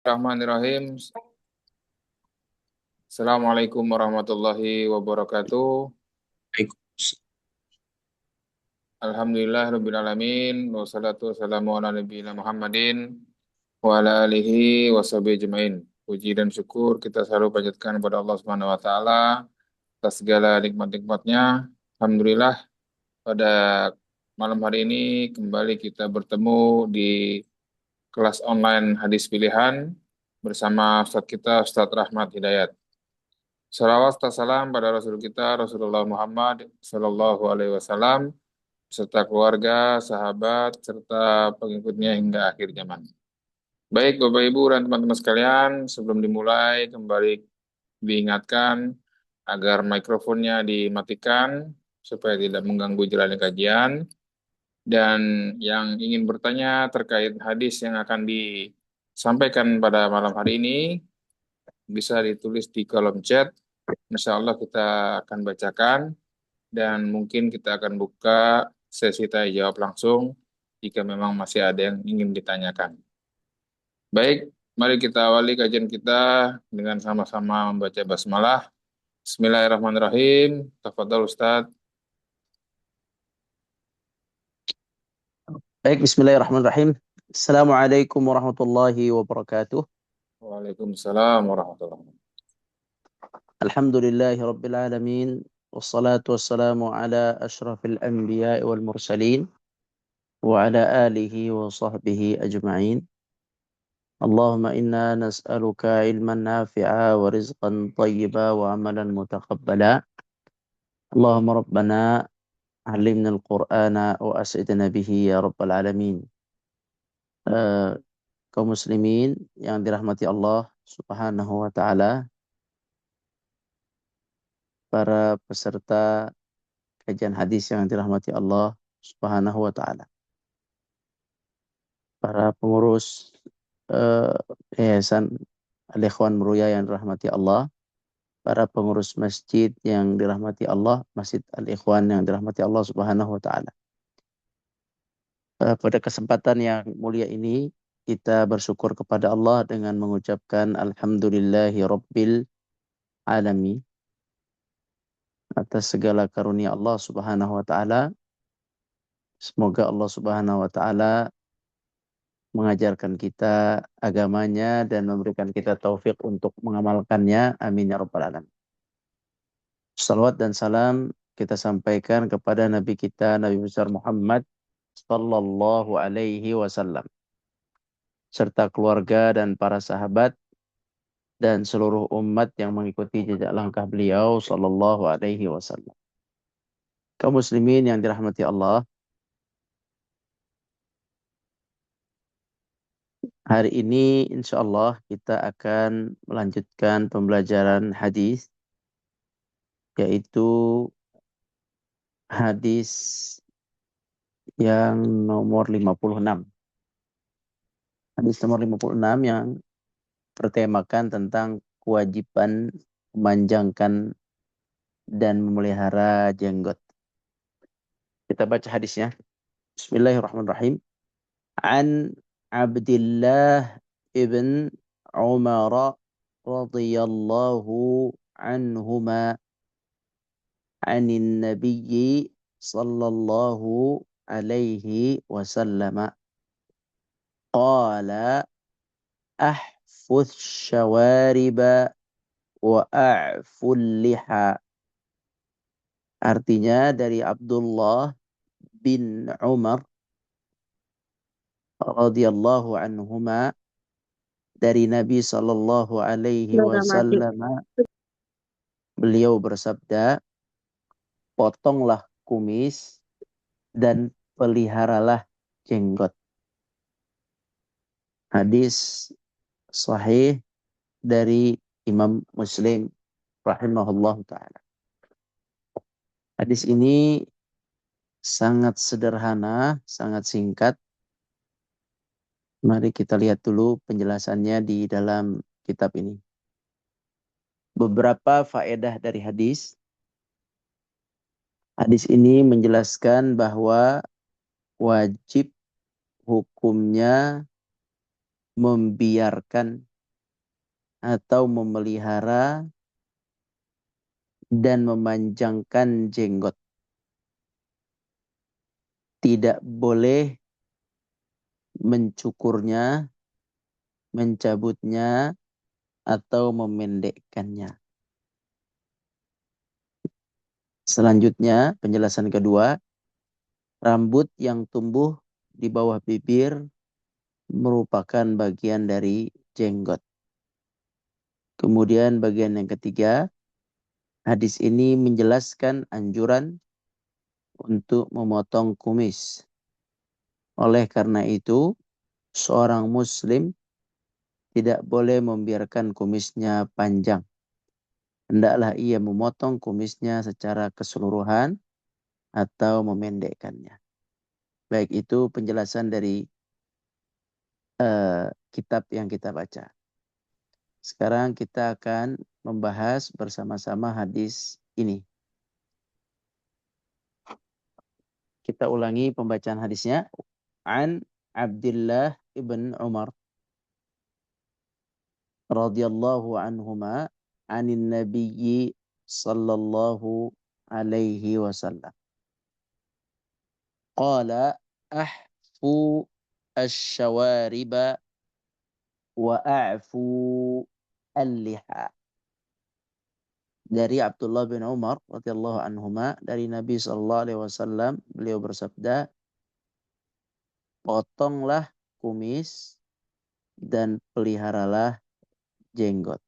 Bismillahirrahmanirrahim. Assalamualaikum warahmatullahi wabarakatuh. Alhamdulillah rabbil alamin wassalatu wassalamu ala nabiyina Muhammadin wa ala alihi washabihi ajmain. Puji dan syukur kita selalu panjatkan kepada Allah Subhanahu wa taala atas segala nikmat-nikmatnya. Alhamdulillah pada malam hari ini kembali kita bertemu di kelas online hadis pilihan bersama Ustadz kita Ustadz Rahmat Hidayat. Salawat serta salam pada Rasul kita Rasulullah Muhammad Sallallahu Alaihi Wasallam serta keluarga, sahabat, serta pengikutnya hingga akhir zaman. Baik Bapak Ibu dan teman-teman sekalian, sebelum dimulai kembali diingatkan agar mikrofonnya dimatikan supaya tidak mengganggu jalannya kajian. Dan yang ingin bertanya terkait hadis yang akan disampaikan pada malam hari ini bisa ditulis di kolom chat. Insya Allah kita akan bacakan dan mungkin kita akan buka sesi tanya jawab langsung jika memang masih ada yang ingin ditanyakan. Baik, mari kita awali kajian kita dengan sama-sama membaca basmalah. Bismillahirrahmanirrahim. Tafadhol Ustaz. Baik, bismillahirrahmanirrahim. Assalamualaikum warahmatullahi wabarakatuh. Waalaikumsalam warahmatullahi wabarakatuh. Alhamdulillahi rabbil alamin. Wassalatu wassalamu ala ashrafil anbiya wal mursalin. Wa ala alihi wa sahbihi ajma'in. Allahumma inna nas'aluka ilman nafi'a wa rizqan tayyiba wa amalan mutaqabbala. Allahumma rabbana alimna al-Qur'ana wa as'idna bihi ya rabbal alamin. Kaum muslimin yang dirahmati Allah subhanahu wa ta'ala, para peserta kajian hadis yang dirahmati Allah Subhanahu wa taala. Para pengurus Yayasan Al-Ikhwan Meruya yang dirahmati Allah, para pengurus masjid yang dirahmati Allah, Masjid Al-Ikhwan yang dirahmati Allah Subhanahu wa taala. Pada kesempatan yang mulia ini kita bersyukur kepada Allah dengan mengucapkan alhamdulillahi rabbil alamin atas segala karunia Allah Subhanahu wa taala. Semoga Allah Subhanahu wa taala mengajarkan kita agamanya dan memberikan kita taufik untuk mengamalkannya. Amin ya rabbal alamin. Salawat dan salam kita sampaikan kepada Nabi kita, Nabi besar Muhammad sallallahu alaihi wasallam, serta keluarga dan para sahabat dan seluruh umat yang mengikuti jejak langkah beliau sallallahu alaihi wasallam. Kaum muslimin yang dirahmati Allah, hari ini insya Allah kita akan melanjutkan pembelajaran hadis, yaitu hadis yang nomor 56. Hadis nomor 56 yang bertemakan tentang kewajiban memanjangkan dan memelihara jenggot. Kita baca hadisnya. Bismillahirrahmanirrahim. An Abdullah ibn Umar radhiyallahu anhuma anin nabiyyi sallallahu alaihi wasallam qala ahfuth syawariba wa a'ful liha. Artinya dari Abdullah bin Umar radhiyallahu anhuma, dari Nabi sallallahu alaihi wasallam, beliau bersabda, potonglah kumis dan peliharalah jenggot. Hadis sahih dari Imam Muslim rahimahullah ta'ala. Hadis ini sangat sederhana, sangat singkat. Mari kita lihat dulu penjelasannya di dalam kitab ini. Beberapa faedah dari hadis. Hadis ini menjelaskan bahwa wajib hukumnya membiarkan atau memelihara dan memanjangkan jenggot. Tidak boleh mencukurnya, mencabutnya, atau memendekkannya. Selanjutnya, penjelasan kedua, rambut yang tumbuh di bawah bibir merupakan bagian dari jenggot. Kemudian bagian yang ketiga, hadis ini menjelaskan anjuran untuk memotong kumis. Oleh karena itu, seorang muslim tidak boleh membiarkan kumisnya panjang. Hendaklah ia memotong kumisnya secara keseluruhan atau memendekkannya. Baik, itu penjelasan dari kitab yang kita baca. Sekarang kita akan membahas bersama-sama hadis ini. Kita ulangi pembacaan hadisnya. An Abdullah ibn Umar radhiyallahu anhuma anin nabiyyi sallallahu alaihi wasallam. Qala ahfu asy-syawariba wa a'fu al-liha. Dari Abdullah bin Umar radhiyallahu anhuma, dari Nabi sallallahu alaihi wasallam, beliau bersabda, potonglah kumis dan peliharalah jenggot.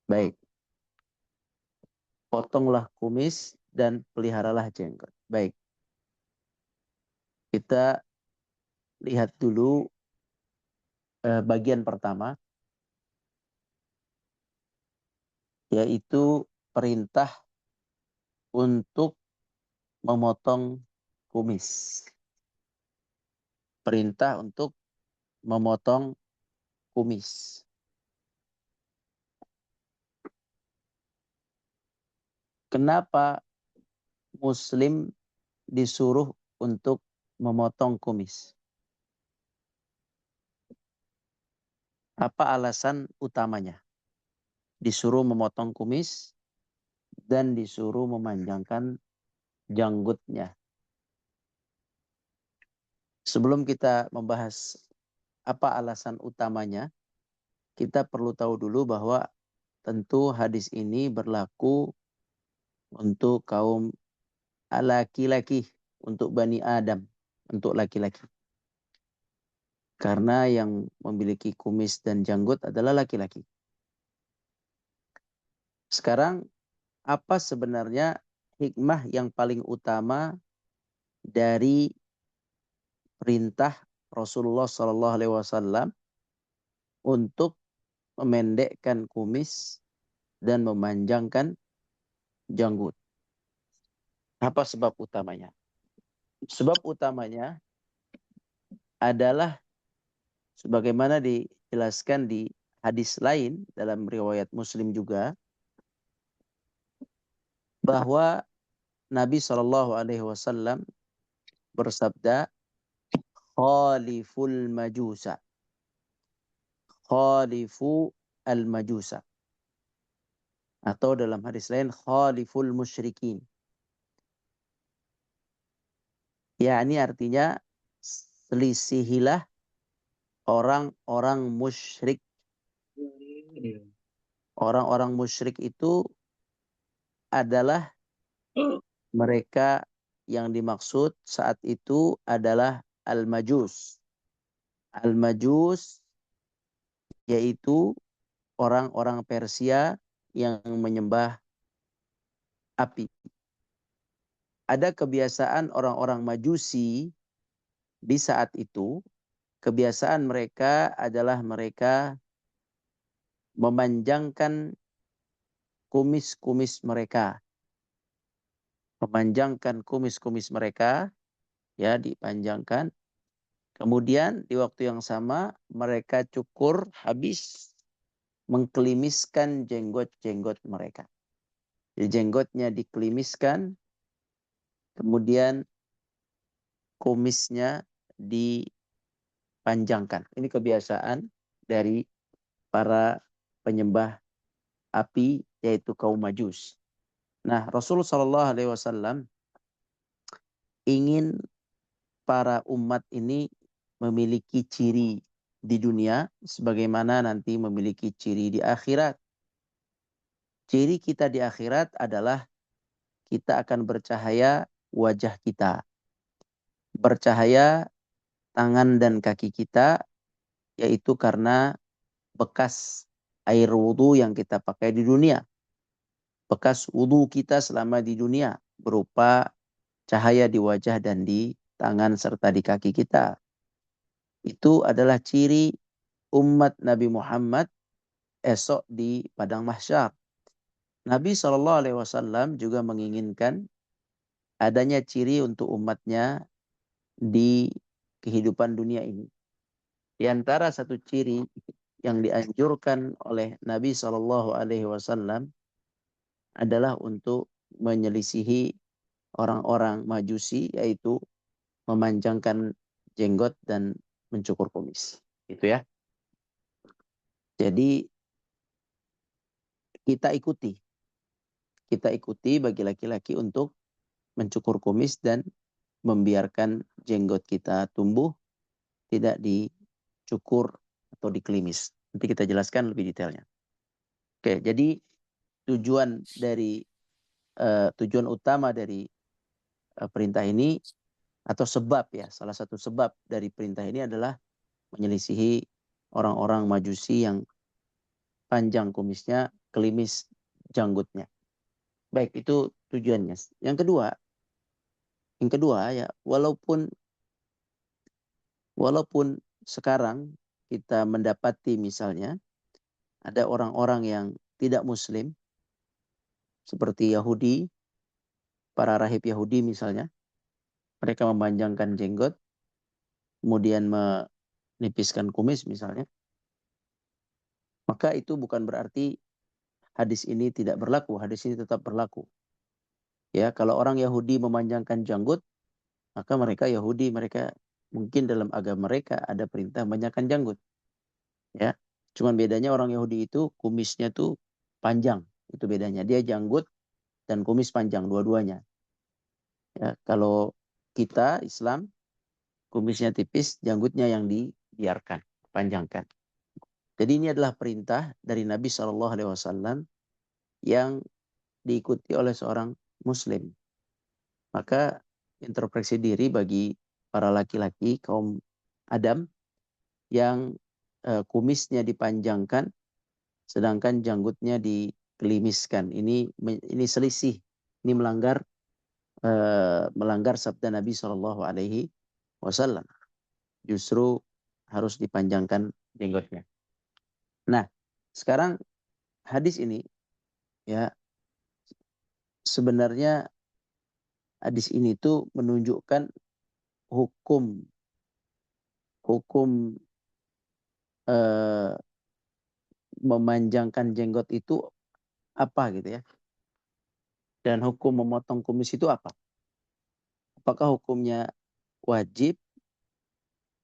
Baik. Potonglah kumis dan peliharalah jenggot. Baik. Kita lihat dulu bagian pertama, yaitu perintah untuk memotong kumis. Perintah untuk memotong kumis. Kenapa muslim disuruh untuk memotong kumis? Apa alasan utamanya? Disuruh memotong kumis dan disuruh memanjangkan janggutnya. Sebelum kita membahas apa alasan utamanya, kita perlu tahu dulu bahwa tentu hadis ini berlaku untuk kaum laki-laki, untuk Bani Adam, untuk laki-laki. Karena yang memiliki kumis dan janggut adalah laki-laki. Sekarang, apa sebenarnya hikmah yang paling utama dari perintah Rasulullah SAW untuk memendekkan kumis dan memanjangkan janggut? Apa sebab utamanya? Sebab utamanya adalah sebagaimana dijelaskan di hadis lain dalam riwayat Muslim juga, bahwa Nabi SAW bersabda, khaliful majusa, khalifu al-majusa. Atau dalam hadis lain, khaliful musyrikin. Ya, ini artinya selisihilah orang-orang musyrik. Orang-orang musyrik itu adalah mereka yang dimaksud saat itu adalah al-majus. Al-majus yaitu orang-orang Persia yang menyembah api. Ada kebiasaan orang-orang Majusi di saat itu, kebiasaan mereka adalah mereka memanjangkan kumis-kumis mereka. Memanjangkan kumis-kumis mereka, ya, dipanjangkan. Kemudian di waktu yang sama mereka cukur habis, mengkelimiskan jenggot-jenggot mereka. Jadi jenggotnya dikelimiskan, kemudian kumisnya dipanjangkan. Ini kebiasaan dari para penyembah api, yaitu kaum Majus. Nah, Rasul Shallallahu Alaihi Wasallam ingin para umat ini memiliki ciri di dunia sebagaimana nanti memiliki ciri di akhirat. Ciri kita di akhirat adalah kita akan bercahaya wajah kita, bercahaya tangan dan kaki kita, yaitu karena bekas air wudhu yang kita pakai di dunia. Bekas wudhu kita selama di dunia berupa cahaya di wajah dan di tangan serta di kaki kita. Itu adalah ciri umat Nabi Muhammad esok di padang mahsyar. Nabi SAW juga menginginkan adanya ciri untuk umatnya di kehidupan dunia ini. Di antara satu ciri yang dianjurkan oleh Nabi SAW adalah untuk menyelisihi orang-orang Majusi, yaitu memanjangkan jenggot dan mencukur kumis. Itu ya. Jadi kita ikuti bagi laki-laki untuk mencukur kumis dan membiarkan jenggot kita tumbuh, tidak dicukur atau dikelimis. Nanti kita jelaskan lebih detailnya. Oke, jadi tujuan utama dari perintah ini, atau sebab ya, salah satu sebab dari perintah ini adalah menyelisihi orang-orang Majusi yang panjang kumisnya, kelimis janggutnya. Baik, itu tujuannya. Yang kedua ya, walaupun sekarang kita mendapati misalnya ada orang-orang yang tidak Muslim seperti Yahudi, para rahib Yahudi misalnya, mereka memanjangkan jenggot, kemudian menipiskan kumis misalnya, maka itu bukan berarti hadis ini tidak berlaku. Hadis ini tetap berlaku. Ya, kalau orang Yahudi memanjangkan janggut, maka mereka Yahudi, mereka mungkin dalam agama mereka ada perintah memanjangkan janggut. Ya, cuman bedanya orang Yahudi itu kumisnya tuh panjang, itu bedanya. Dia janggut dan kumis panjang dua-duanya. Ya, kalau kita Islam kumisnya tipis, janggutnya yang dibiarkan, panjangkan. Jadi ini adalah perintah dari Nabi SAW yang diikuti oleh seorang Muslim. Maka introspeksi diri bagi para laki-laki kaum Adam yang kumisnya dipanjangkan, sedangkan janggutnya dikelimiskan. Ini selisih, ini melanggar sabda Nabi SAW. Justru harus dipanjangkan jenggotnya. Nah, sekarang hadis ini ya, sebenarnya hadis ini tuh menunjukkan hukum eh, memanjangkan jenggot itu apa gitu ya. Dan hukum memotong kumis itu apa? Apakah hukumnya wajib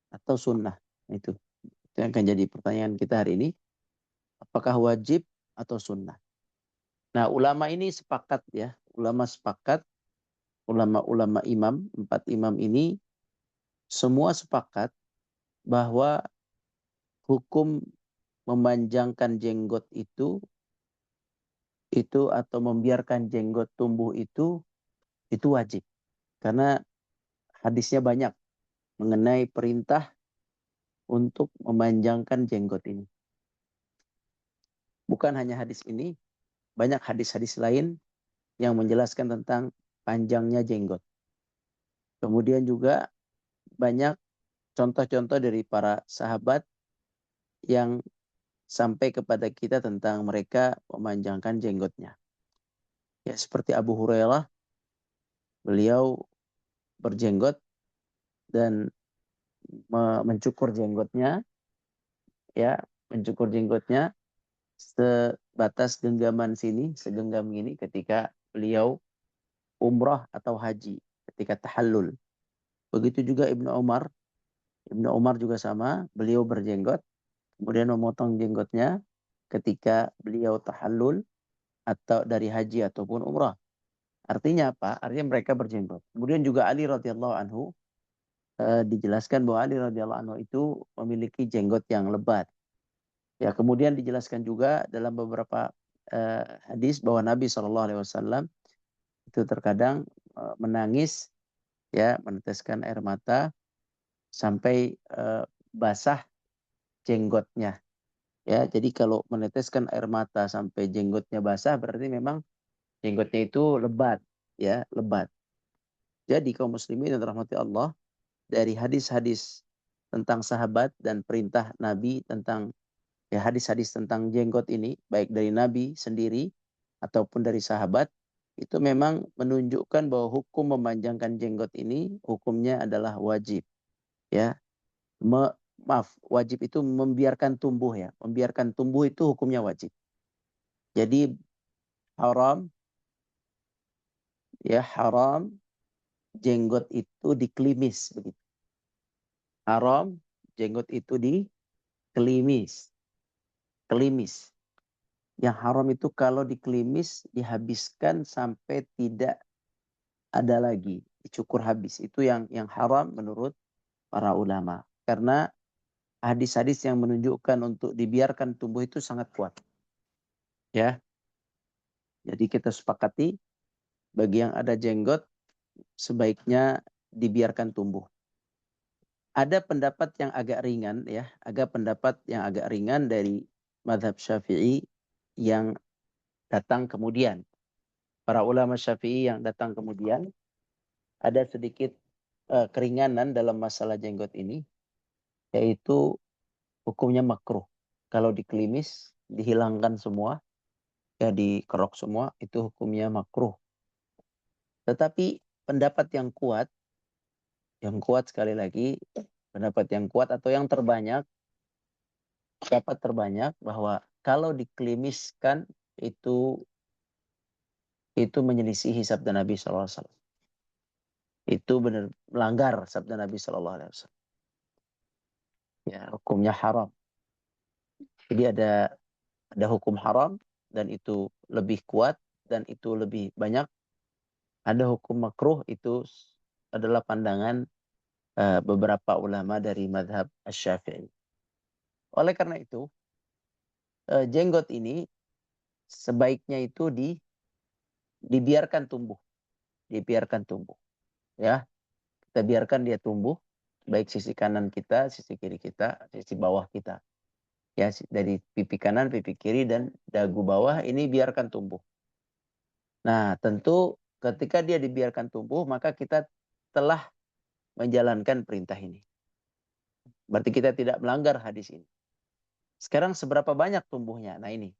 atau sunnah? Itu yang akan jadi pertanyaan kita hari ini. Apakah wajib atau sunnah? Nah, ulama ini sepakat ya. Ulama-ulama imam, 4 imam ini semua sepakat bahwa hukum memanjangkan jenggot itu atau membiarkan jenggot tumbuh itu wajib. Karena hadisnya banyak mengenai perintah untuk memanjangkan jenggot ini. Bukan hanya hadis ini, banyak hadis-hadis lain yang menjelaskan tentang panjangnya jenggot. Kemudian juga banyak contoh-contoh dari para sahabat yang sampai kepada kita tentang mereka memanjangkan jenggotnya. Ya, seperti Abu Hurairah, beliau berjenggot dan mencukur jenggotnya, ya, mencukur jenggotnya sebatas genggaman sini, segenggam ini ketika beliau umrah atau haji, ketika tahallul. Begitu juga Ibnu Umar. Ibnu Umar juga sama, beliau berjenggot, kemudian memotong jenggotnya ketika beliau tahallul atau dari haji ataupun umrah. Artinya apa? Artinya mereka berjenggot. Kemudian juga Ali radhiyallahu anhu, dijelaskan bahwa Ali radhiyallahu anhu itu memiliki jenggot yang lebat. Ya, kemudian dijelaskan juga dalam beberapa hadis bahwa Nabi SAW itu terkadang menangis, ya, meneteskan air mata sampai basah jenggotnya. Ya, jadi kalau meneteskan air mata sampai jenggotnya basah berarti memang jenggotnya itu lebat, ya, lebat. Jadi kaum muslimin yang dirahmati Allah, dari hadis-hadis tentang sahabat dan perintah Nabi tentang, ya, hadis-hadis tentang jenggot ini, baik dari Nabi sendiri ataupun dari sahabat, itu memang menunjukkan bahwa hukum memanjangkan jenggot ini hukumnya adalah wajib. Ya, maaf, wajib itu membiarkan tumbuh, ya, membiarkan tumbuh itu hukumnya wajib. Jadi haram, ya, haram jenggot itu dikelimis begitu. Haram jenggot itu dikelimis, kelimis. Yang haram itu kalau dikelimis dihabiskan sampai tidak ada lagi, dicukur habis. Itu yang haram menurut para ulama. Karena hadis-hadis yang menunjukkan untuk dibiarkan tumbuh itu sangat kuat. Ya. Jadi kita sepakati bagi yang ada jenggot sebaiknya dibiarkan tumbuh. Ada pendapat yang agak ringan, ya, ada pendapat yang agak ringan dari mazhab Syafi'i yang datang kemudian. Para ulama Syafi'i yang datang kemudian ada sedikit keringanan dalam masalah jenggot ini, yaitu hukumnya makruh. Kalau dikelimis, dihilangkan semua, ya, dikerok semua, itu hukumnya makruh. Tetapi pendapat yang kuat sekali lagi, pendapat yang kuat atau yang terbanyak, pendapat terbanyak bahwa kalau dikelimiskan itu menyelisihi sabda Nabi SAW. Itu benar melanggar sabda Nabi SAW. Ya, hukumnya haram. Jadi ada hukum haram dan itu lebih kuat dan itu lebih banyak. Ada hukum makruh, itu adalah pandangan beberapa ulama dari madhab Asy-Syafi'i. Oleh karena itu, jenggot ini sebaiknya itu dibiarkan tumbuh, dibiarkan tumbuh. Ya, kita biarkan dia tumbuh, baik sisi kanan kita, sisi kiri kita, sisi bawah kita. Ya, dari pipi kanan, pipi kiri, dan dagu bawah ini biarkan tumbuh. Nah, tentu ketika dia dibiarkan tumbuh, maka kita telah menjalankan perintah ini. Berarti kita tidak melanggar hadis ini. Sekarang seberapa banyak tumbuhnya? Nah ini,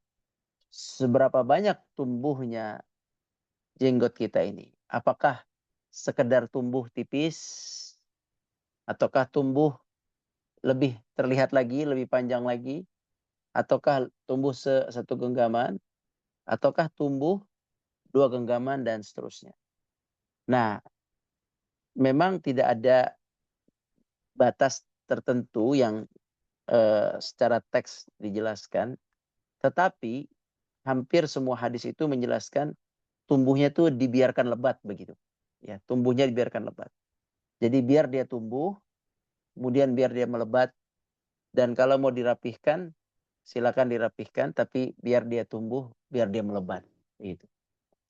seberapa banyak tumbuhnya jenggot kita ini? Apakah sekedar tumbuh tipis? Ataukah tumbuh lebih terlihat lagi, lebih panjang lagi? Ataukah tumbuh satu genggaman? Ataukah tumbuh dua genggaman dan seterusnya? Nah, memang tidak ada batas tertentu yang secara teks dijelaskan, tetapi hampir semua hadis itu menjelaskan tumbuhnya itu dibiarkan lebat begitu. Ya, tumbuhnya dibiarkan lebat. Jadi biar dia tumbuh, kemudian biar dia melebat, dan kalau mau dirapihkan, silakan dirapihkan, tapi biar dia tumbuh, biar dia melebat. Gitu.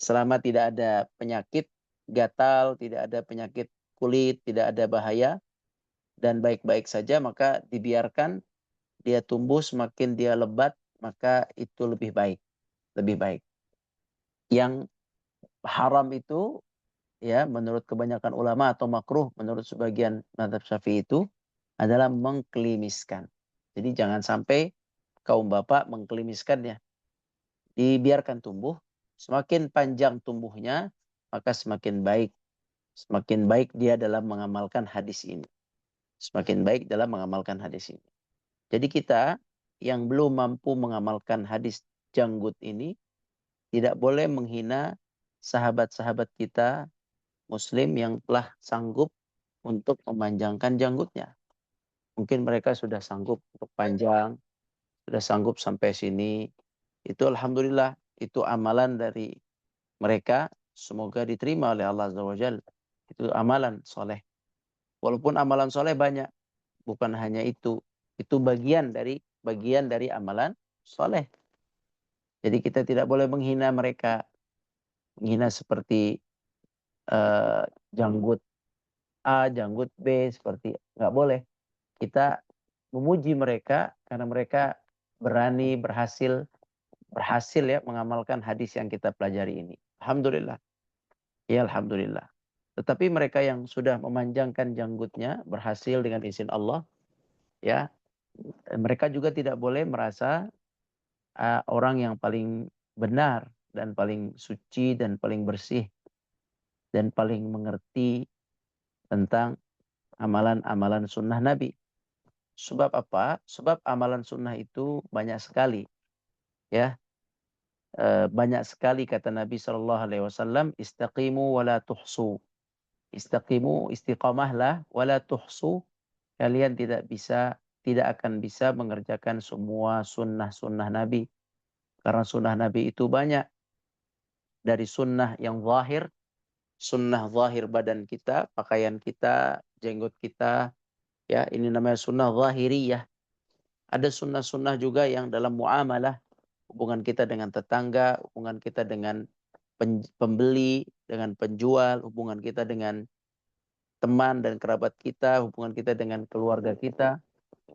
Selama tidak ada penyakit gatal, tidak ada penyakit kulit, tidak ada bahaya, dan baik-baik saja, maka dibiarkan dia tumbuh. Semakin dia lebat, maka itu lebih baik. Lebih baik. Yang haram itu, ya, menurut kebanyakan ulama, atau makruh menurut sebagian mazhab Syafi'i, itu adalah mengkelimiskan. Jadi jangan sampai kaum bapak mengkelimiskannya. Dibiarkan tumbuh. Semakin panjang tumbuhnya, maka semakin baik. Semakin baik dia dalam mengamalkan hadis ini. Semakin baik dalam mengamalkan hadis ini. Jadi kita yang belum mampu mengamalkan hadis janggut ini, tidak boleh menghina sahabat-sahabat kita Muslim yang telah sanggup untuk memanjangkan janggutnya. Mungkin mereka sudah sanggup untuk panjang, sudah sanggup sampai sini. Itu alhamdulillah, itu amalan dari mereka, semoga diterima oleh Allah Azza wa Jalla. Itu amalan soleh. Walaupun amalan soleh banyak, bukan hanya itu. Itu bagian dari amalan soleh. Jadi kita tidak boleh menghina mereka, menghina seperti eh, janggut A, janggut B, seperti nggak boleh. Kita memuji mereka karena mereka berani berhasil ya mengamalkan hadis yang kita pelajari ini. Alhamdulillah. Ya alhamdulillah. Tetapi mereka yang sudah memanjangkan janggutnya berhasil dengan izin Allah, ya, mereka juga tidak boleh merasa orang yang paling benar dan paling suci dan paling bersih dan paling mengerti tentang amalan-amalan sunnah Nabi. Sebab apa? Sebab amalan sunnah itu banyak sekali, ya. Banyak sekali kata Nabi Shallallahu Alaihi Wasallam, istaqimu wala tuhsu. Istaqimu, istiqamahlah, wala tuhsu. Kalian tidak akan bisa mengerjakan semua sunnah-sunnah Nabi. Karena sunnah Nabi itu banyak. Dari sunnah yang zahir, sunnah zahir badan kita, pakaian kita, jenggot kita, ya ini namanya sunnah zahiriyah. Ada sunnah-sunnah juga yang dalam muamalah, hubungan kita dengan tetangga, hubungan kita dengan pembeli, dengan penjual, hubungan kita dengan teman dan kerabat kita, hubungan kita dengan keluarga kita,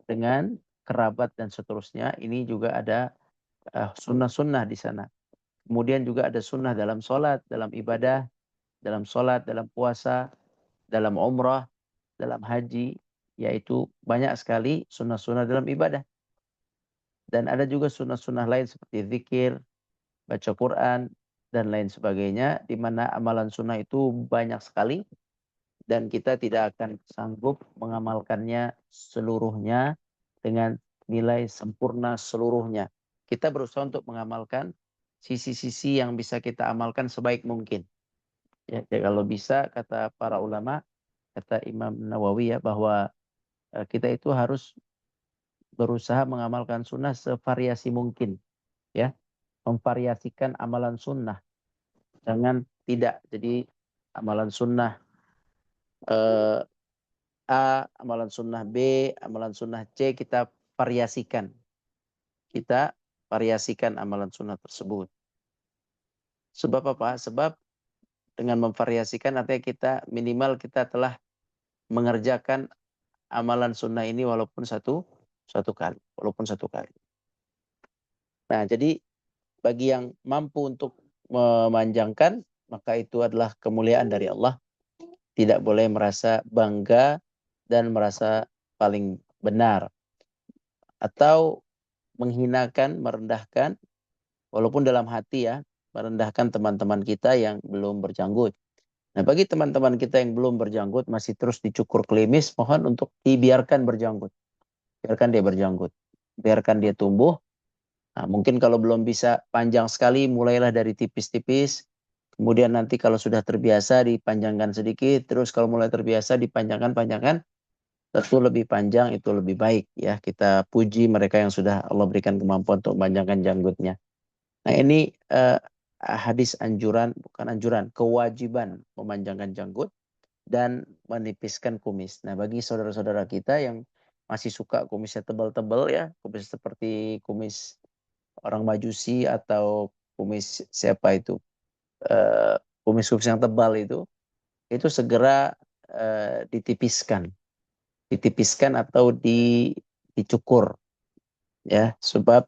dengan kerabat dan seterusnya. Ini juga ada sunnah-sunnah di sana. Kemudian juga ada sunnah dalam sholat, dalam ibadah, dalam puasa, dalam umrah, dalam haji, yaitu banyak sekali sunnah-sunnah dalam ibadah. Dan ada juga sunnah-sunnah lain seperti zikir, baca Quran, dan lain sebagainya, di mana amalan sunnah itu banyak sekali, dan kita tidak akan sanggup mengamalkannya seluruhnya dengan nilai sempurna seluruhnya. Kita berusaha untuk mengamalkan sisi-sisi yang bisa kita amalkan sebaik mungkin. Ya, kalau bisa, kata para ulama, kata Imam Nawawi ya, bahwa kita itu harus berusaha mengamalkan sunnah sevariasi mungkin. Ya, memvariasikan amalan sunnah. Jangan tidak. Jadi amalan sunnah eh, A, amalan sunnah B, amalan sunnah C, kita variasikan. Kita variasikan amalan sunnah tersebut. Sebab apa? Sebab dengan memvariasikan artinya kita telah mengerjakan amalan sunnah ini walaupun satu kali. Walaupun satu kali. Nah, jadi bagi yang mampu untuk memanjangkan, maka itu adalah kemuliaan dari Allah. Tidak boleh merasa bangga dan merasa paling benar. Atau menghinakan, merendahkan, walaupun dalam hati ya, merendahkan teman-teman kita yang belum berjanggut. Nah, bagi teman-teman kita yang belum berjanggut, masih terus dicukur klimis, mohon untuk dibiarkan berjanggut. Biarkan dia berjanggut. Biarkan dia tumbuh. Nah, mungkin kalau belum bisa panjang sekali, mulailah dari tipis-tipis. Kemudian nanti kalau sudah terbiasa, dipanjangkan sedikit. Terus kalau mulai terbiasa, dipanjangkan-panjangkan. Tentu lebih panjang itu lebih baik ya. Kita puji mereka yang sudah Allah berikan kemampuan untuk memanjangkan janggutnya. Nah ini hadis bukan anjuran, kewajiban memanjangkan janggut dan menipiskan kumis. Nah bagi saudara-saudara kita yang masih suka kumisnya tebal-tebal ya, kumis seperti kumis orang Majusi atau kumis siapa itu, kumis-kumis yang tebal itu segera ditipiskan atau dicukur ya, sebab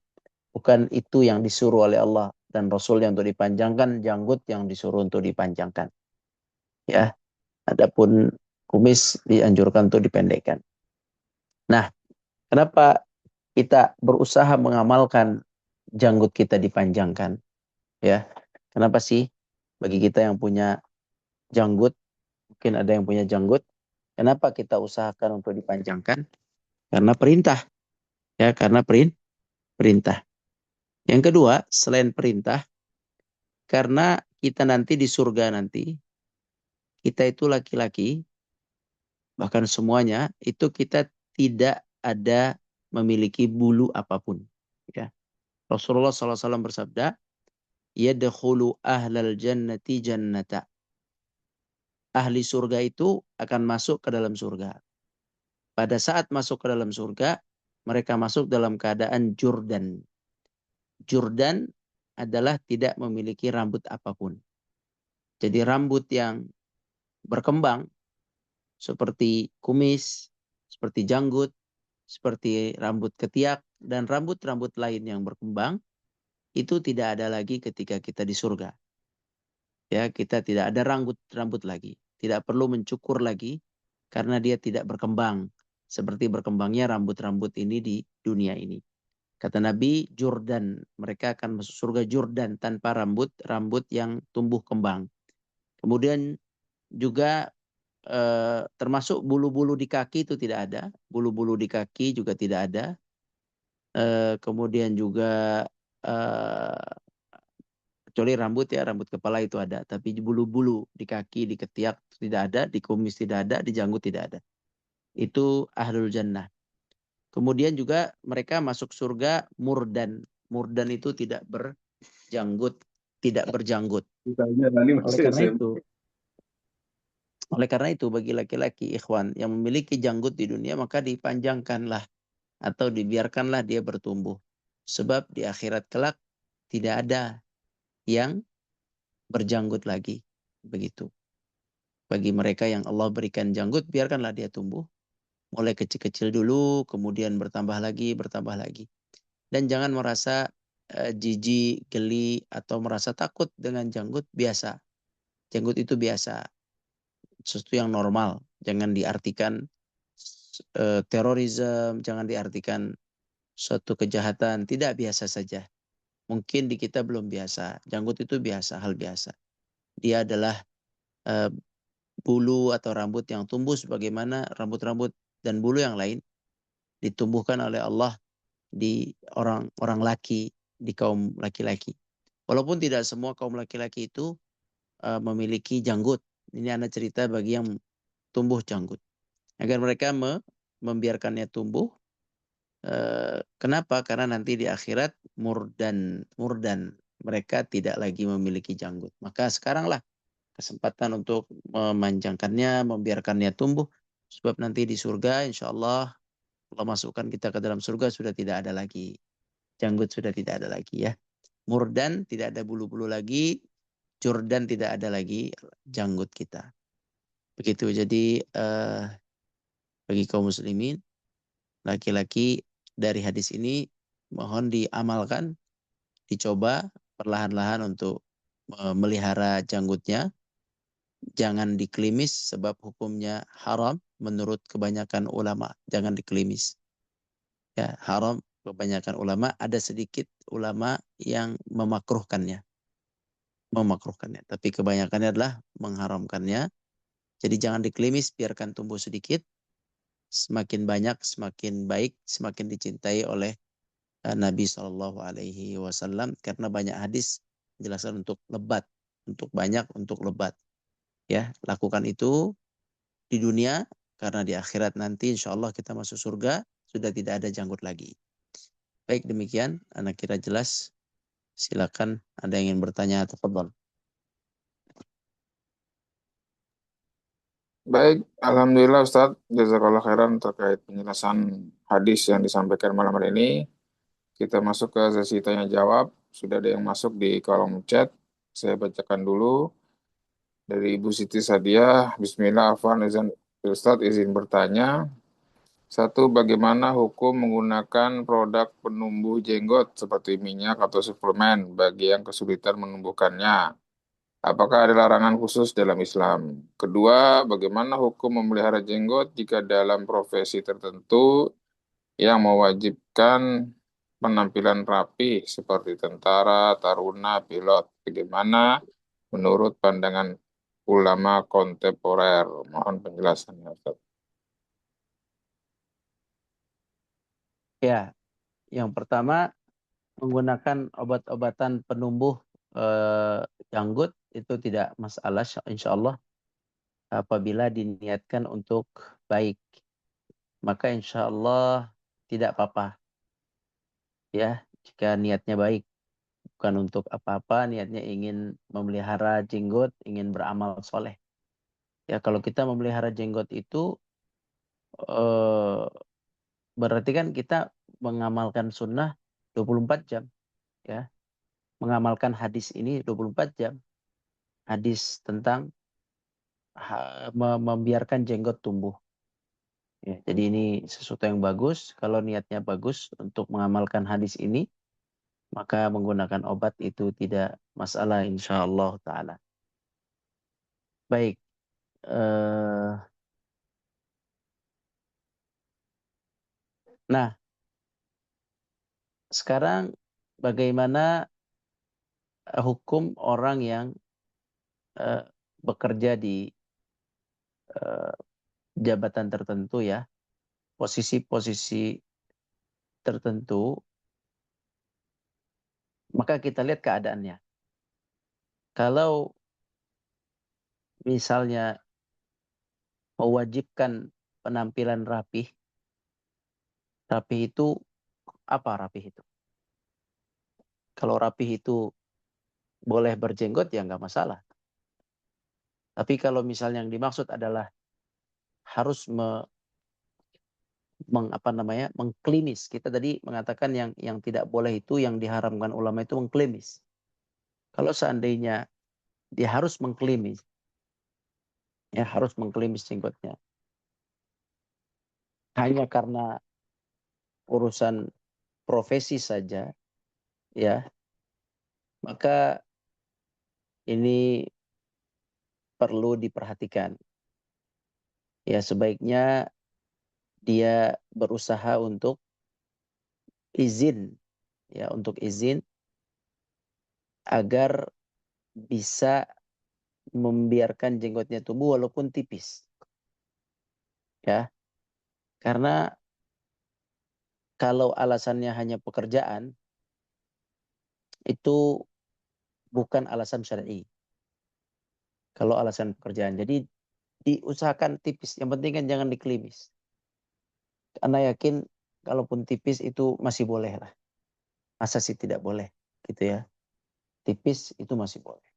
bukan itu yang disuruh oleh Allah dan Rasulnya untuk dipanjangkan, janggut yang disuruh untuk dipanjangkan. Ya, adapun kumis dianjurkan untuk dipendekkan. Nah, kenapa kita berusaha mengamalkan janggut kita dipanjangkan? Ya, kenapa sih bagi kita yang punya janggut, mungkin ada yang punya janggut, kenapa kita usahakan untuk dipanjangkan? Karena perintah. Ya, karena perintah. Yang kedua, selain perintah, karena kita nanti di surga nanti, kita itu laki-laki, bahkan semuanya, itu kita tidak ada memiliki bulu apapun. Rasulullah SAW bersabda, yadkhulu ahlal jannati jannata. Ahli surga itu akan masuk ke dalam surga. Pada saat masuk ke dalam surga, mereka masuk dalam keadaan jurdan. Jurdan adalah tidak memiliki rambut apapun. Jadi rambut yang berkembang seperti kumis, seperti janggut, seperti rambut ketiak, dan rambut-rambut lain yang berkembang, itu tidak ada lagi ketika kita di surga. Ya, kita tidak ada rambut-rambut lagi. Tidak perlu mencukur lagi karena dia tidak berkembang seperti berkembangnya rambut-rambut ini di dunia ini. Kata Nabi, Jordan, mereka akan masuk surga Jordan tanpa rambut yang tumbuh kembang. Kemudian juga termasuk bulu-bulu di kaki itu tidak ada, bulu-bulu di kaki juga tidak ada. Kemudian juga kecuali rambut ya, rambut kepala itu ada, tapi bulu-bulu di kaki, di ketiak tidak ada, di kumis tidak ada, di janggut tidak ada. Itu ahlul jannah. Kemudian juga mereka masuk surga murdan. Murdan itu tidak berjanggut, tidak berjanggut. Oleh karena itu, oleh karena itu bagi laki-laki ikhwan yang memiliki janggut di dunia maka dipanjangkanlah atau dibiarkanlah dia bertumbuh. Sebab di akhirat kelak tidak ada yang berjanggut lagi. Begitu. Bagi mereka yang Allah berikan janggut, biarkanlah dia tumbuh. Mulai kecil-kecil dulu, kemudian bertambah lagi, bertambah lagi. Dan jangan merasa jijik, geli, atau merasa takut dengan janggut, biasa. Janggut itu biasa. Sesuatu yang normal. Jangan diartikan terorisme, jangan diartikan suatu kejahatan. Tidak, biasa saja. Mungkin di kita belum biasa. Janggut itu biasa, hal biasa. Dia adalah bulu atau rambut yang tumbuh sebagaimana rambut-rambut dan bulu yang lain ditumbuhkan oleh Allah di orang-orang laki, di kaum laki-laki. Walaupun tidak semua kaum laki-laki itu memiliki janggut. Ini ada cerita bagi yang tumbuh janggut. Agar mereka membiarkannya tumbuh. Kenapa? Karena nanti di akhirat murdan. Mereka tidak lagi memiliki janggut. Maka sekaranglah kesempatan untuk memanjangkannya, membiarkannya tumbuh. Sebab nanti di surga insya Allah masukkan kita ke dalam surga sudah tidak ada lagi. Janggut sudah tidak ada lagi ya. Murdan tidak ada bulu-bulu lagi. Jurdan tidak ada lagi janggut kita. Begitu. Jadi bagi kaum muslimin, laki-laki dari hadis ini mohon diamalkan, dicoba perlahan-lahan untuk melihara janggutnya. Jangan diklimis sebab hukumnya haram menurut kebanyakan ulama. Jangan diklimis. Ya, haram kebanyakan ulama, ada sedikit ulama yang memakruhkannya. Tapi kebanyakannya adalah mengharamkannya. Jadi jangan diklimis, biarkan tumbuh sedikit. Semakin banyak, semakin baik, semakin dicintai oleh Nabi Shallallahu Alaihi Wasallam karena banyak hadis menjelaskan untuk lebat, untuk banyak, untuk lebat. Ya, lakukan itu di dunia karena di akhirat nanti insya Allah kita masuk surga sudah tidak ada janggut lagi. Baik, demikian anak kira jelas. Silakan ada yang ingin bertanya, tafadhol. Baik, Alhamdulillah Ustaz, jazakallah khairan terkait penjelasan hadis yang disampaikan malam hari ini. Kita masuk ke sesi tanya jawab. Sudah ada yang masuk di kolom chat. Saya bacakan dulu dari Ibu Siti Sadiah. Bismillah, Afwan, izin Ustaz izin bertanya. Satu, bagaimana hukum menggunakan produk penumbuh jenggot seperti minyak atau suplemen bagi yang kesulitan menumbuhkannya? Apakah ada larangan khusus dalam Islam? Kedua, bagaimana hukum memelihara jenggot jika dalam profesi tertentu yang mewajibkan penampilan rapi seperti tentara, taruna, pilot? Bagaimana menurut pandangan ulama kontemporer? Mohon penjelasannya, Ustaz. Ya, yang pertama menggunakan obat-obatan penumbuh janggut itu tidak masalah insya Allah apabila diniatkan untuk baik. Maka insya Allah tidak apa-apa. Ya, jika niatnya baik, bukan untuk apa-apa, niatnya ingin memelihara jenggot, ingin beramal soleh. Ya, kalau kita memelihara jenggot itu eh, berarti kan kita mengamalkan sunnah 24 jam. Ya, mengamalkan hadis ini 24 jam. Hadis tentang membiarkan jenggot tumbuh. Ya, jadi ini sesuatu yang bagus. Kalau niatnya bagus untuk mengamalkan hadis ini, maka menggunakan obat itu tidak masalah insya Allah ta'ala. Baik. Nah, sekarang bagaimana hukum orang yang eh, bekerja di eh, jabatan tertentu ya, posisi-posisi tertentu, maka kita lihat keadaannya. Kalau misalnya mewajibkan penampilan rapih, rapih itu apa rapih itu? Kalau rapih itu boleh berjenggot ya nggak masalah. Tapi kalau misalnya yang dimaksud adalah harus mengklimis. Kita tadi mengatakan yang tidak boleh itu, yang diharamkan ulama itu mengklimis. Kalau seandainya dia harus mengklimis, ya harus mengklimis jenggotnya. Hanya karena urusan profesi saja, ya, maka ini perlu diperhatikan. Ya, sebaiknya dia berusaha untuk izin, ya, untuk izin agar bisa membiarkan jenggotnya tumbuh walaupun tipis. Ya, karena kalau alasannya hanya pekerjaan, itu bukan alasan syar'i. Kalau alasan pekerjaan. Jadi diusahakan tipis. Yang penting kan jangan dikelimis. Karena yakin kalaupun tipis itu masih boleh lah. Masa sih tidak boleh gitu ya. Tipis itu masih boleh.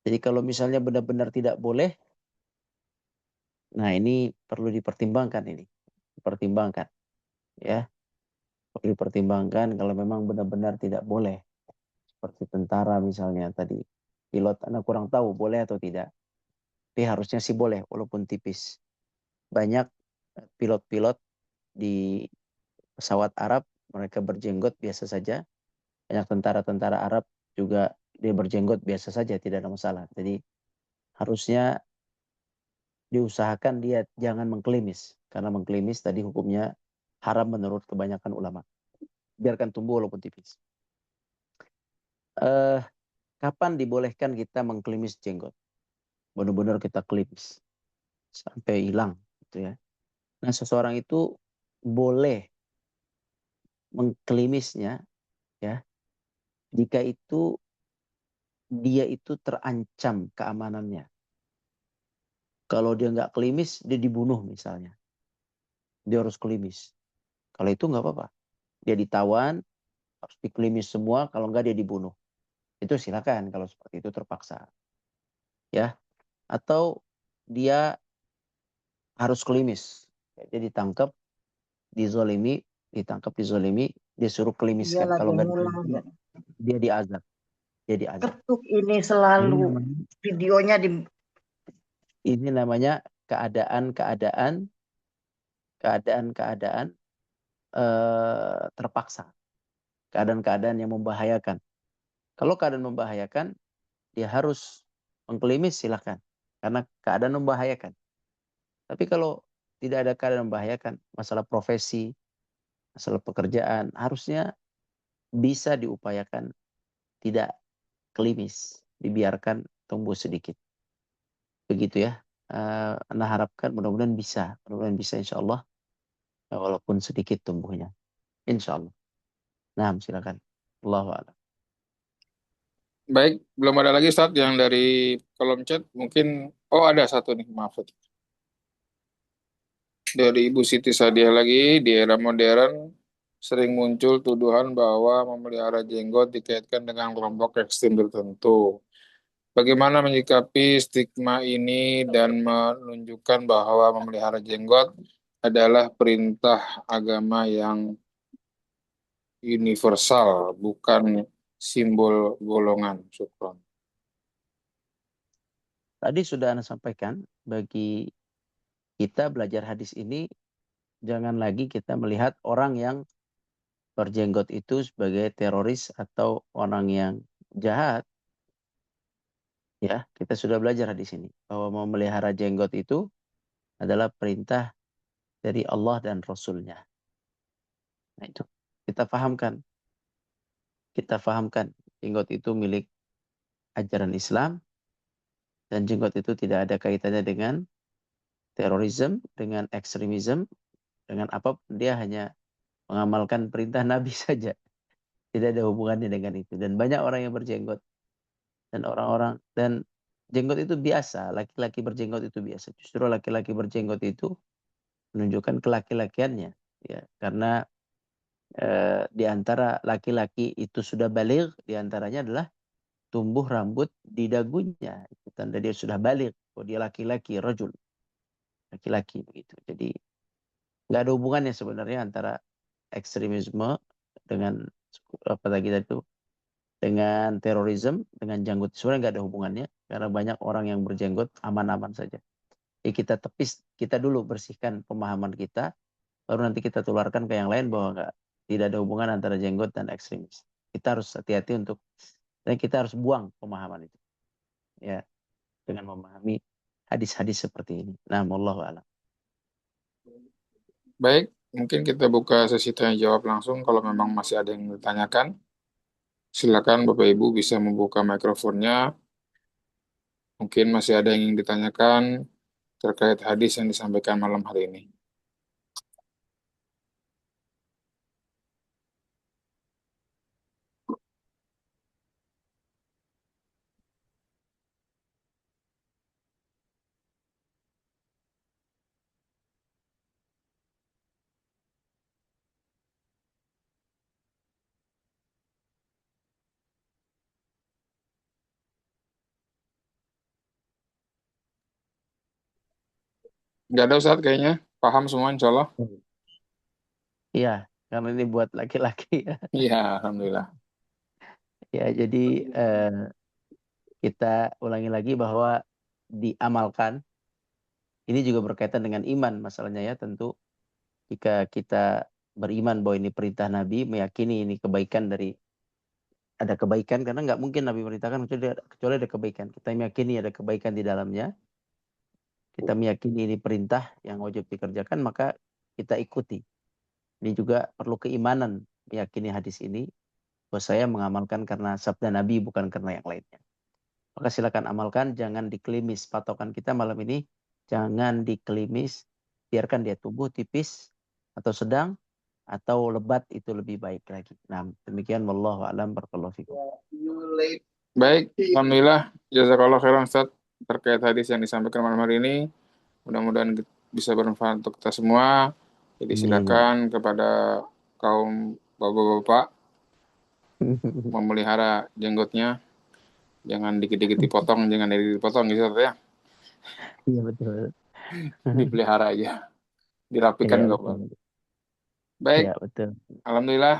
Jadi kalau misalnya benar-benar tidak boleh, nah ini perlu dipertimbangkan ini. Dipertimbangkan ya. Perlu dipertimbangkan kalau memang benar-benar tidak boleh. Seperti tentara misalnya tadi. Pilot, Anda kurang tahu boleh atau tidak. Tapi harusnya sih boleh walaupun tipis. Banyak pilot-pilot di pesawat Arab, mereka berjenggot biasa saja. Banyak tentara-tentara Arab juga dia berjenggot biasa saja, tidak ada masalah. Jadi harusnya diusahakan dia jangan mengklimis. Karena mengklimis tadi hukumnya haram menurut kebanyakan ulama. Biarkan tumbuh walaupun tipis. Eh, Kapan dibolehkan kita mengklimis jenggot? Benar-benar kita klimis sampai hilang gitu ya. Nah, seseorang itu boleh mengklimisnya ya jika itu dia itu terancam keamanannya. Kalau dia nggak klimis, dia dibunuh misalnya. Dia harus klimis. Kalau itu nggak apa-apa. Dia ditawan, harus diklimis semua. Kalau nggak dia dibunuh. Itu silakan kalau seperti itu terpaksa. Ya. Atau dia harus klimis. Dia ditangkap, dizolimi, dia suruh Dia klimiskan. Kalau lagi nggak ngulang. diklimiskan, dia diazab. Dia diazab. Ketuk ini Ini selalu namanya, videonya di ini namanya keadaan-keadaan terpaksa. Keadaan-keadaan yang membahayakan. Kalau keadaan membahayakan, dia harus mengklimis silahkan. Karena keadaan membahayakan. Tapi kalau tidak ada keadaan membahayakan, masalah profesi, masalah pekerjaan, harusnya bisa diupayakan tidak klimis. Dibiarkan tumbuh sedikit. Begitu ya. Anda harapkan mudah-mudahan bisa. Mudah-mudahan bisa insya Allah. Walaupun sedikit tumbuhnya. Insya Allah. Nah, silakan. Allahu a'lam. Baik, belum ada lagi Ustaz yang dari kolom chat. Mungkin, oh ada satu nih, maaf. Ustaz. Dari Ibu Siti Sadiah lagi, di era modern, sering muncul tuduhan bahwa memelihara jenggot dikaitkan dengan kelompok ekstrem tertentu. Bagaimana menyikapi stigma ini dan menunjukkan bahwa memelihara jenggot adalah perintah agama yang universal, bukan simbol golongan. Syukron. Tadi sudah Anda sampaikan, bagi kita belajar hadis ini, jangan lagi kita melihat orang yang berjenggot itu sebagai teroris atau orang yang jahat. Ya, kita sudah belajar hadis ini bahwa memelihara jenggot itu adalah perintah dari Allah dan Rasul-Nya. Nah itu kita fahamkan. Kita fahamkan jenggot itu milik ajaran Islam dan jenggot itu tidak ada kaitannya dengan terorisme, dengan ekstremisme, dengan apa, dia hanya mengamalkan perintah Nabi saja. Tidak ada hubungannya dengan itu. Dan banyak orang yang berjenggot dan orang-orang, dan jenggot itu biasa, laki-laki berjenggot itu biasa. Justru laki-laki berjenggot itu menunjukkan kelaki-lakiannya, ya, karena di antara laki-laki itu sudah baligh, di antaranya adalah tumbuh rambut di dagunya. Itu tanda dia sudah baligh. Oh, dia laki-laki, rajul, laki-laki begitu. Jadi nggak ada hubungannya sebenarnya antara ekstremisme dengan apa tadi itu, dengan terorisme, dengan janggut. Sebenarnya nggak ada hubungannya karena banyak orang yang berjenggot aman-aman saja. Jadi kita tepis, kita dulu bersihkan pemahaman kita, baru nanti kita tularkan ke yang lain bahwa nggak, tidak ada hubungan antara jenggot dan ekstremis. Kita harus hati-hati untuk, dan kita harus buang pemahaman itu, ya, dengan memahami hadis-hadis seperti ini. Nah, wallahu a'lam. Baik, mungkin kita buka sesi tanya jawab langsung kalau memang masih ada yang ditanyakan. Silakan Bapak Ibu bisa membuka mikrofonnya. Mungkin masih ada yang ingin ditanyakan terkait hadis yang disampaikan malam hari ini. Nggak ada Ustadz kayaknya. Paham semua insya Allah. Iya, karena ini buat laki-laki ya. Iya, Alhamdulillah. Ya, jadi kita ulangi lagi bahwa diamalkan ini juga berkaitan dengan iman masalahnya ya. Tentu jika kita beriman bahwa ini perintah Nabi, meyakini ini kebaikan dari, ada kebaikan, karena nggak mungkin Nabi merintahkan kecuali ada kebaikan. Kita meyakini ada kebaikan di dalamnya, kita meyakini ini perintah yang wajib dikerjakan, maka kita ikuti. Ini juga perlu keimanan meyakini hadis ini, bahwa saya mengamalkan karena sabda Nabi bukan karena yang lainnya. Maka silakan amalkan, jangan dikelimis. Patokan kita malam ini, jangan dikelimis, biarkan dia tumbuh tipis atau sedang atau lebat, itu lebih baik lagi. Nah, demikian wallahu a'lam, barakallahu fikum. Baik, Alhamdulillah. Jazakallah khairan Ustadz terkait hadis yang disampaikan malam hari ini. Mudah-mudahan bisa bermanfaat untuk kita semua. Jadi Amin. silakan kepada kaum bapak-bapak memelihara jenggotnya. Jangan dikit-dikit dipotong, jangan dikit dipotong gitu Ustadz ya. Iya betul. Dipelihara aja, dirapikan Iya nggak betul. apa. Baik, Iya betul. Alhamdulillah.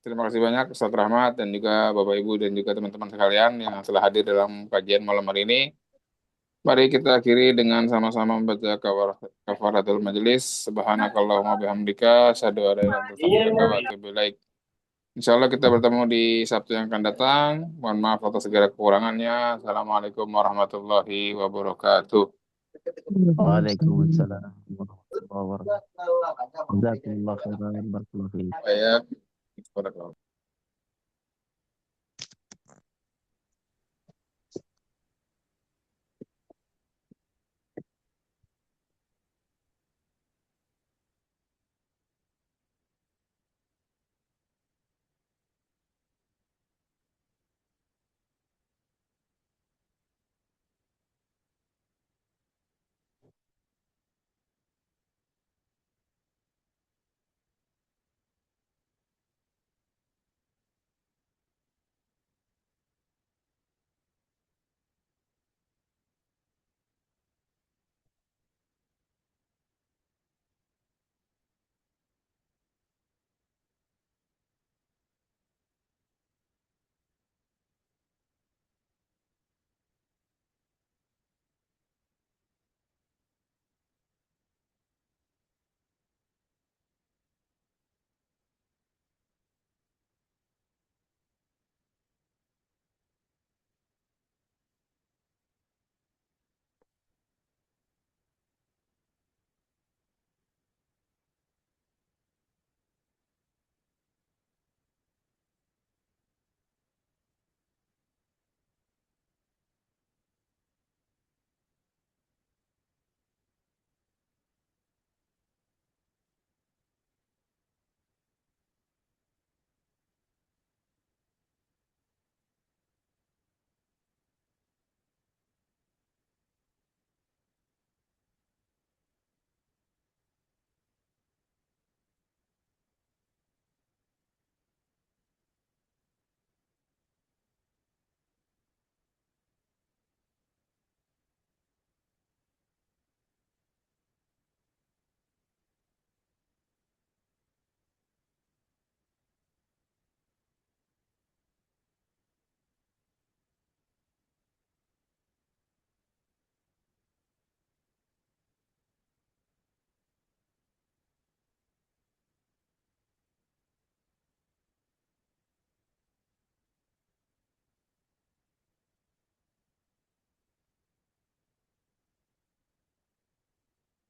Terima kasih banyak Ustadz Rahmat dan juga Bapak Ibu dan juga teman-teman sekalian yang telah hadir dalam kajian malam hari ini. Mari kita akhiri dengan sama-sama membaca kafaratul majelis. Subhanakallahumma bihamdika, asyhadu an la ilaha illa anta astaghfiruka wa atubu ilaik. Insya Allah kita bertemu di Sabtu yang akan datang. Mohon maaf atas segala kekurangannya. Assalamualaikum warahmatullahi wabarakatuh. Waalaikumsalam warahmatullahi wabarakatuh. Jazakumullah khairan, barakallahu fiik. Baik.